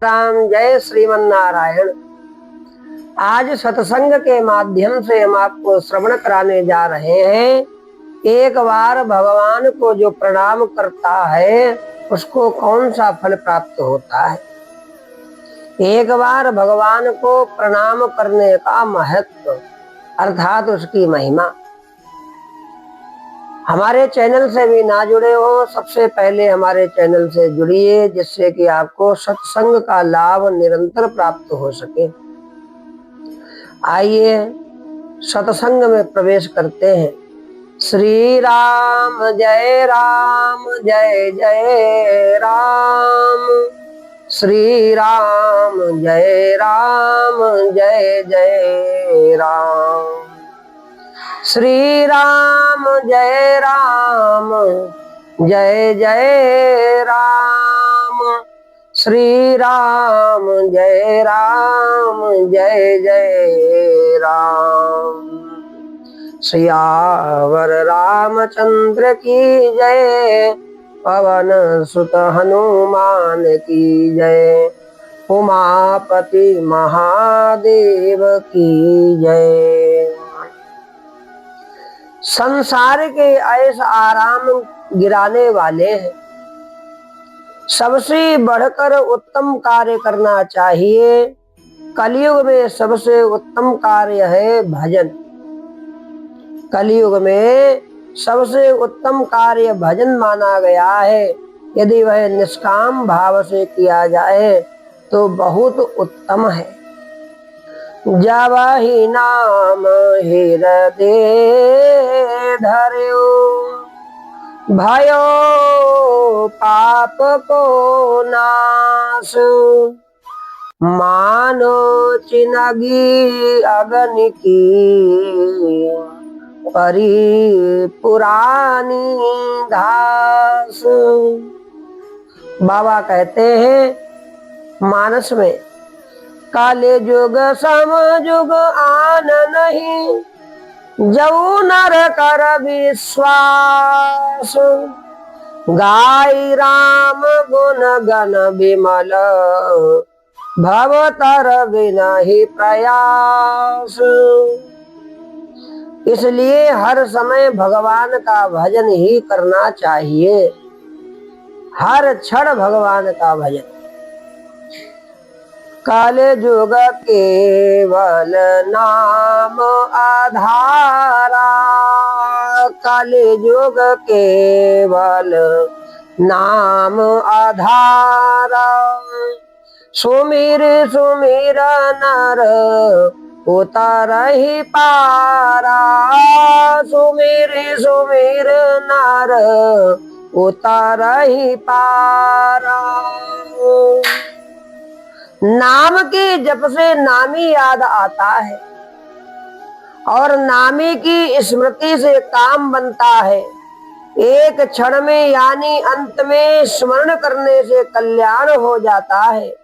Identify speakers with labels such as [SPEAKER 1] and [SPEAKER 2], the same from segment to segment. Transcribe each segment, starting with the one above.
[SPEAKER 1] राम जय श्रीमन नारायण। आज सत्संग के माध्यम से हम आपको श्रवण कराने जा रहे हैं। एक बार भगवान को जो प्रणाम करता है उसको कौन सा फल प्राप्त होता है। एक बार भगवान को प्रणाम करने का महत्व अर्थात उसकी महिमा। हमारे चैनल से भी ना जुड़े हो, सबसे पहले हमारे चैनल से जुड़िए, जिससे कि आपको सत्संग का लाभ निरंतर प्राप्त हो सके। आइए सत्संग में प्रवेश करते हैं। श्री राम जय जय राम, श्री राम जय जय राम, श्री राम जय जय राम, श्री राम जय जय राम। सियावर रामचंद्र की जय, पवन सुत हनुमान की जय, उमापति महादेव की जय। संसार के ऐश आराम गिराने वाले हैं। सबसे बढ़कर उत्तम कार्य करना चाहिए। कलयुग में सबसे उत्तम कार्य है भजन। कलयुग में सबसे उत्तम कार्य भजन माना गया है। यदि वह निष्काम भाव से किया जाए तो बहुत उत्तम है। जब ही नाम हृदय धर्यो, भयो पाप को नाश, मानो चिनगी अग्नि की परी पुरानी घास। बाबा कहते हैं मानस में काले जुग समजुग आन नहीं, जऊ नर कर विश्वास, गाय राम गुण गण विमल, भवतर विनहि प्रयास। इसलिए हर समय भगवान का भजन ही करना चाहिए, हर क्षण भगवान का भजन। काले जुग केवल नाम आधारा, काले जुग केवल नाम आधारा, सुमिर सुमिर नर उतर ही पारा, सुमिर सुमिर नर उतर ही पारा। नाम के जप से नामी याद आता है और नामी की स्मृति से काम बनता है। एक क्षण में यानी अंत में स्मरण करने से कल्याण हो जाता है।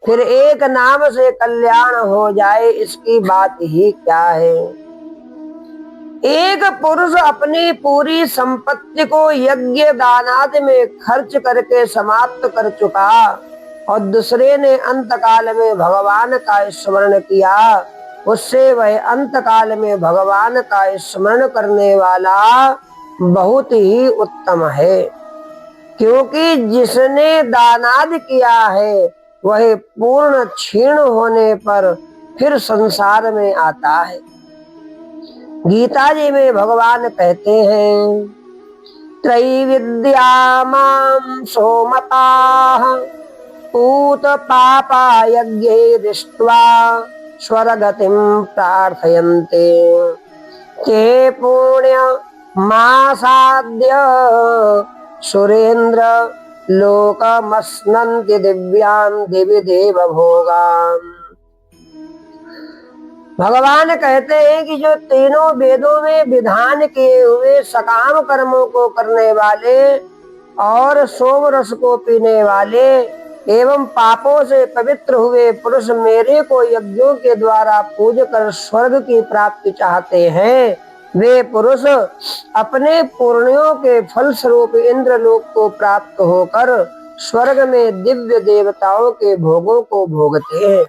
[SPEAKER 1] फिर एक नाम से कल्याण हो जाए इसकी बात ही क्या है। एक पुरुष अपनी पूरी संपत्ति को यज्ञ दानादि में खर्च करके समाप्त कर चुका और दूसरे ने अंत काल में भगवान का स्मरण किया, उससे वह अंत काल में भगवान का स्मरण करने वाला बहुत ही उत्तम है। क्योंकि जिसने दानादि किया है वह पूर्ण क्षीण होने पर फिर संसार में आता है। गीता जी में भगवान कहते हैं, त्रैविद्या मां सोमपाः पूत पापा यज्ञे दृष्ट्वा स्वर्गतिं प्रार्थयन्ते, ते पुण्य मासाद्य सुरेंद्र लोकमश्नन्ति दिव्यान् दिवि देव भोगान्। भगवान कहते हैं कि जो तीनों वेदों में विधान किए हुए सकाम कर्मों को करने वाले और सोम रस को पीने वाले एवं पापों से पवित्र हुए पुरुष मेरे को यज्ञों के द्वारा पूज कर स्वर्ग की प्राप्ति चाहते हैं, वे पुरुष अपने पुण्यों के फल स्वरूप इंद्रलोक को प्राप्त होकर स्वर्ग में दिव्य देवताओं के भोगों को भोगते हैं।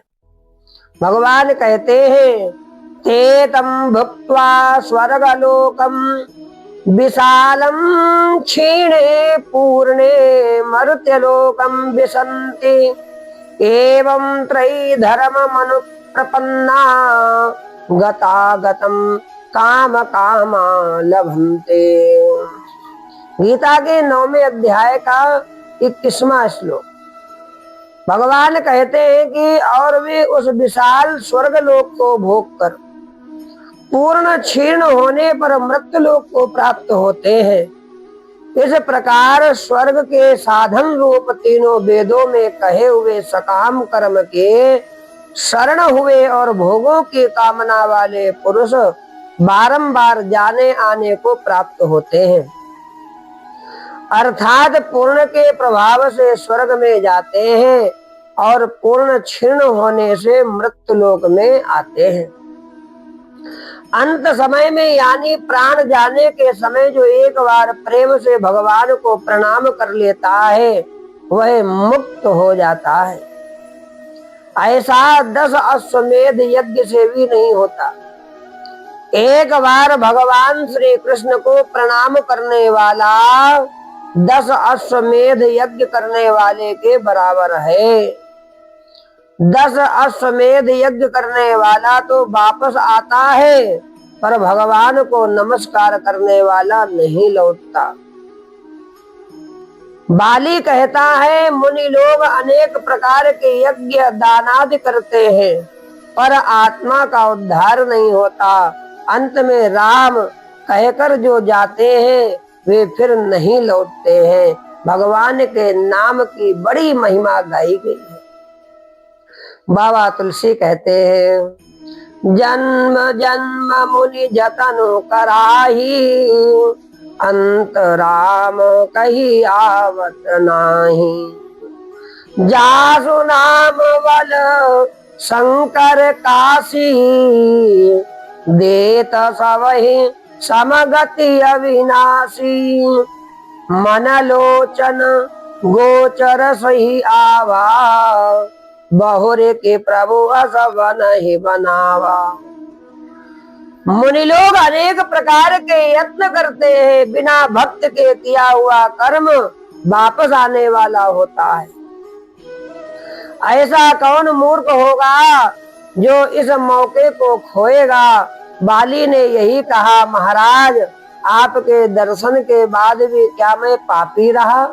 [SPEAKER 1] भगवान कहते हैं ते तम भुक्त्वा स्वर्गलोकम विशालम क्षीणे पूर्णे मर्त्यलोकम विशन्ति एवं त्रयी धर्म मनु प्रपन्ना गतागतम काम कामा लभन्ते। गीता के 9वें अध्याय का 21वां श्लोक। भगवान कहते हैं कि और वे उस विशाल स्वर्ग लोक को भोग कर पूर्ण क्षीण होने पर मृत्यु लोक को प्राप्त होते हैं। इस प्रकार स्वर्ग के साधन रूप तीनों वेदों में कहे हुए सकाम कर्म के शरण हुए और भोगों की कामना वाले पुरुष बारंबार जाने आने को प्राप्त होते हैं, अर्थात पूर्ण के प्रभाव से स्वर्ग में जाते हैं और पूर्ण क्षीण होने से मृत्यु लोक में आते हैं। अंत समय में यानी प्राण जाने के समय जो एक बार प्रेम से भगवान को प्रणाम कर लेता है वह मुक्त हो जाता है। ऐसा 10 अश्वमेध यज्ञ से भी नहीं होता। एक बार भगवान श्री कृष्ण को प्रणाम करने वाला 10 अश्वमेध यज्ञ करने वाले के बराबर है। 10 अश्वमेध यज्ञ करने वाला तो वापस आता है पर भगवान को नमस्कार करने वाला नहीं लौटता। बाली कहता है मुनि लोग अनेक प्रकार के यज्ञ दानादि करते हैं पर आत्मा का उद्धार नहीं होता। अंत में राम कहकर जो जाते हैं वे फिर नहीं लौटते हैं। भगवान के नाम की बड़ी महिमा गाई गई है। बाबा तुलसी कहते हैं जन्म जन्म मुनि जतन कराही अंत राम कही आवत नाही। जासु नाम बल शंकर काशी देत सबहि समगति अविनाशी। मनलोचन गोचर सही आवा बहुरे के प्रभु असब नहीं बनावा। मुनि लोग अनेक प्रकार के यत्न करते हैं, बिना भक्त के किया हुआ कर्म वापस आने वाला होता है। ऐसा कौन मूर्ख होगा जो इस मौके को खोएगा। बाली ने यही कहा महाराज आपके दर्शन के बाद भी क्या मैं पापी रहा।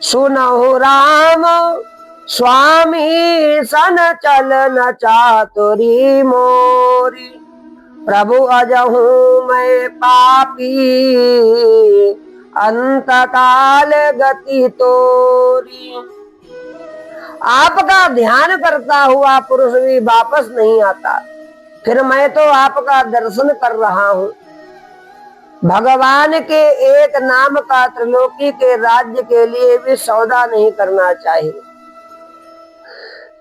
[SPEAKER 1] सुनहु राम स्वामी सन चलन चातुरी मोरी प्रभु अजहू मैं पापी अंत काल गति तोरी। आपका ध्यान करता हुआ पुरुष भी वापस नहीं आता, फिर मैं तो आपका दर्शन कर रहा हूँ। भगवान के एक नाम का त्रिलोकी के राज्य के लिए भी सौदा नहीं करना चाहिए।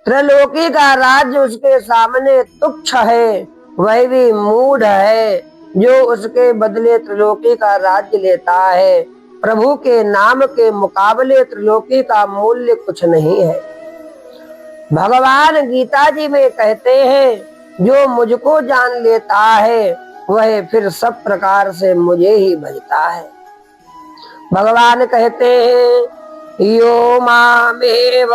[SPEAKER 1] त्रिलोकी का राज्य उसके सामने तुच्छ है, वह भी मूढ़ है जो उसके बदले त्रिलोकी का राज्य लेता है। प्रभु के नाम के मुकाबले त्रिलोकी का मूल्य कुछ नहीं है। भगवान गीता जी में कहते हैं जो मुझको जान लेता है वह फिर सब प्रकार से मुझे ही भजता है। भगवान कहते हैं यो मामेव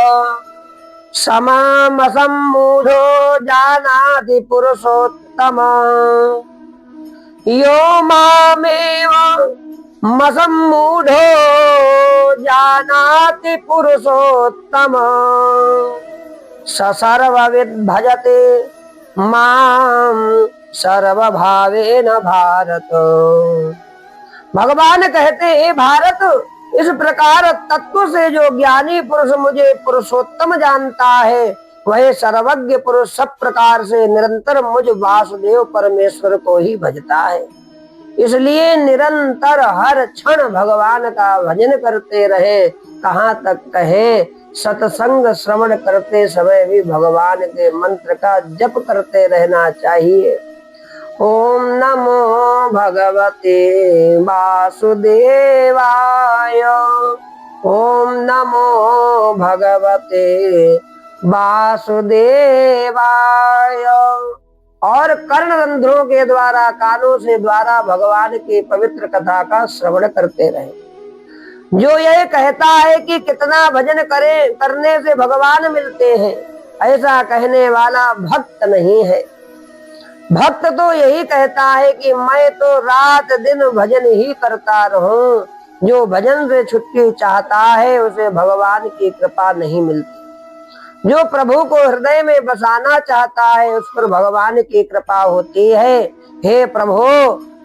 [SPEAKER 1] सममसम्मूढ़ो जानाति पुरुषोत्तम। यो मामेव मसम्मूढ़ो जानाति पुरुषोत्तम। स सर्वविद् भजते माम सर्वभावेन भारत। भगवान कहते हैं भारत इस प्रकार तत्व से जो ज्ञानी पुरुष मुझे पुरुषोत्तम जानता है वह सर्वज्ञ पुरुष सब प्रकार से निरंतर मुझ वासुदेव परमेश्वर को ही भजता है। इसलिए निरंतर हर क्षण भगवान का भजन करते रहे। कहाँ तक कहे सत्संग श्रवण करते समय भी भगवान के मंत्र का जप करते रहना चाहिए। ओम नमो भगवते वासुदेवाय ओम नमो भगवते वासुदेवाय। और कर्ण रंध्रों के द्वारा, कानों से द्वारा भगवान की पवित्र कथा का श्रवण करते रहे। जो यह कहता है कि कितना भजन करने से भगवान मिलते हैं, ऐसा कहने वाला भक्त नहीं है। भक्त तो यही कहता है कि मैं तो रात दिन भजन ही करता रहूं। जो भजन से छुट्टी चाहता है उसे भगवान की कृपा नहीं मिलती। जो प्रभु को हृदय में बसाना चाहता है उस पर भगवान की कृपा होती है। हे प्रभु,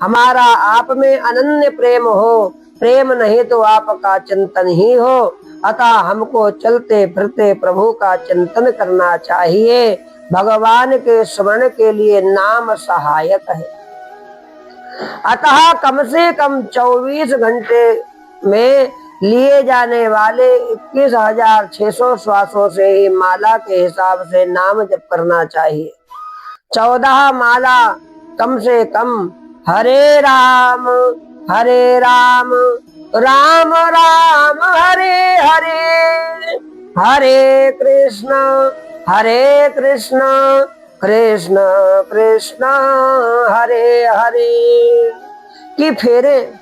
[SPEAKER 1] हमारा आप में अनन्य प्रेम हो, प्रेम नहीं तो आपका चिंतन ही हो। अतः हमको चलते फिरते प्रभु का चिंतन करना चाहिए। भगवान के स्मरण के लिए नाम सहायक है। अतः कम से कम 24 घंटे में लिए जाने वाले 21,600 श्वासों से ही माला के हिसाब से नाम जप करना चाहिए। 14 माला कम से कम हरे राम राम राम हरे हरे, हरे कृष्ण कृष्ण कृष्ण हरे हरे की फेरे,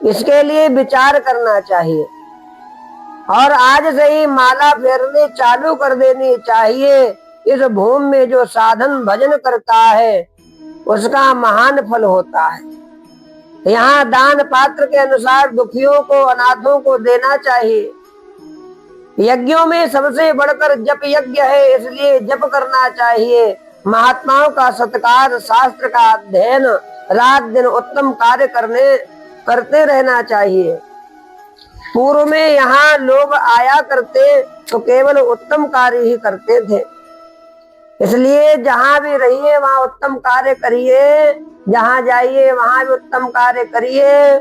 [SPEAKER 1] इसके लिए विचार करना चाहिए। और आज से ही माला फेरने चालू कर देनी चाहिए। इस भूमि में जो साधन भजन करता है उसका महान फल होता है। यहाँ दान पात्र के अनुसार दुखियों को, अनाथों को देना चाहिए। यज्ञों में सबसे बढ़कर जप यज्ञ है, इसलिए जप करना चाहिए। महात्माओं का सत्कार, शास्त्र का अध्ययन, रात दिन उत्तम कार्य करते रहना चाहिए। पूर्व में यहाँ लोग आया करते तो केवल उत्तम कार्य ही करते थे, इसलिए जहाँ भी रहिए वहाँ उत्तम कार्य करिए, जहाँ जाइए वहाँ भी उत्तम कार्य करिए,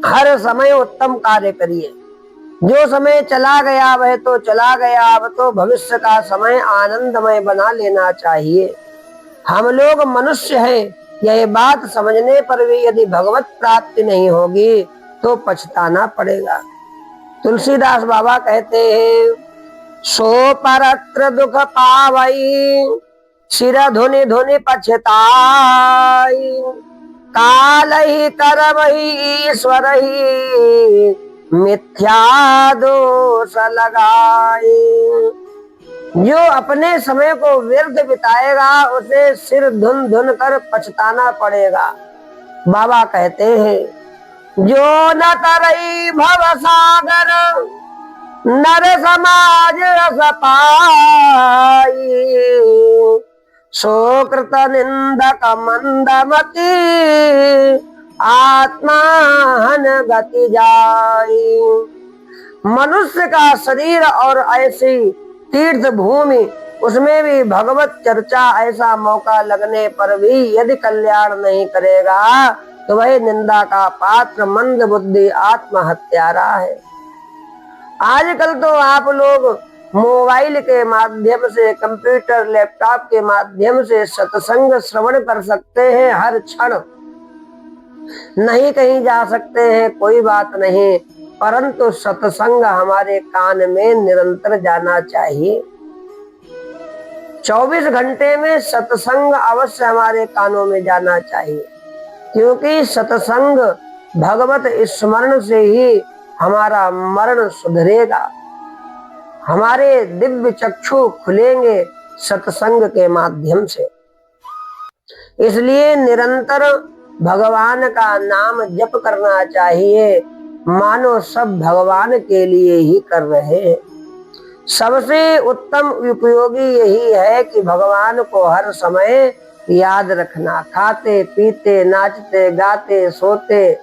[SPEAKER 1] हर समय उत्तम कार्य करिए। जो समय चला गया वह तो चला गया, अब तो भविष्य का समय आनंदमय बना लेना चाहिए। हम लोग मनुष्य हैं, यह बात समझने पर भी यदि भगवत प्राप्ति नहीं होगी तो पछताना पड़ेगा। तुलसीदास बाबा कहते हैं, सो परत्र दुख पावई, सिर धुनि धुनि पछताई, काल ही करवही ईश्वर ही, मिथ्या दोष लगाए। जो अपने समय को व्यर्थ बिताएगा उसे सिर धुन धुन कर पछताना पड़ेगा। बाबा कहते हैं, जो न तरई भव सागर, नर समाज रस पाई, सो कृत निंदक मंदमती, आत्मा हन गति जाई। मनुष्य का शरीर और ऐसी तीर्थ भूमि, उसमें भी भगवत चर्चा, ऐसा मौका लगने पर भी यदि कल्याण नहीं करेगा तो वह निंदा का पात्र, मंद बुद्धि, आत्महत्यारा है। आजकल तो आप लोग मोबाइल के माध्यम से, कंप्यूटर, लैपटॉप के माध्यम से सत्संग श्रवण कर सकते हैं। हर क्षण नहीं कहीं जा सकते हैं, कोई बात नहीं, परंतु सत्संग हमारे कान में निरंतर जाना चाहिए। 24 घंटे में सत्संग अवश्य हमारे कानों में जाना चाहिए, क्योंकि सत्संग भगवत स्मरण से ही हमारा मरण सुधरेगा, हमारे दिव्य चक्षु खुलेंगे सत्संग के माध्यम से। इसलिए निरंतर भगवान का नाम जप करना चाहिए, मानो सब भगवान के लिए ही कर रहे हैं। सबसे उत्तम उपयोगी यही है कि भगवान को हर समय याद रखना। खाते पीते, नाचते गाते, सोते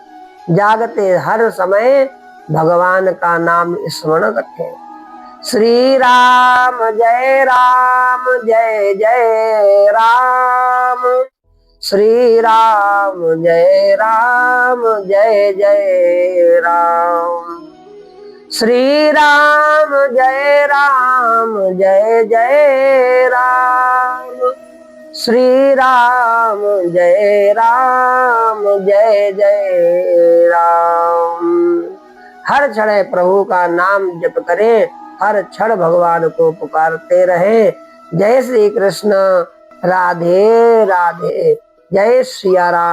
[SPEAKER 1] जागते हर समय भगवान का नाम स्मरण रखें। श्री राम जय जय राम, श्री राम जय जय राम, श्री राम जय जय राम, श्री राम जय जय राम। हर क्षण प्रभु का नाम जप करें, हर क्षण भगवान को पुकारते रहे। जय श्री कृष्ण, राधे राधे, जय सिया राम।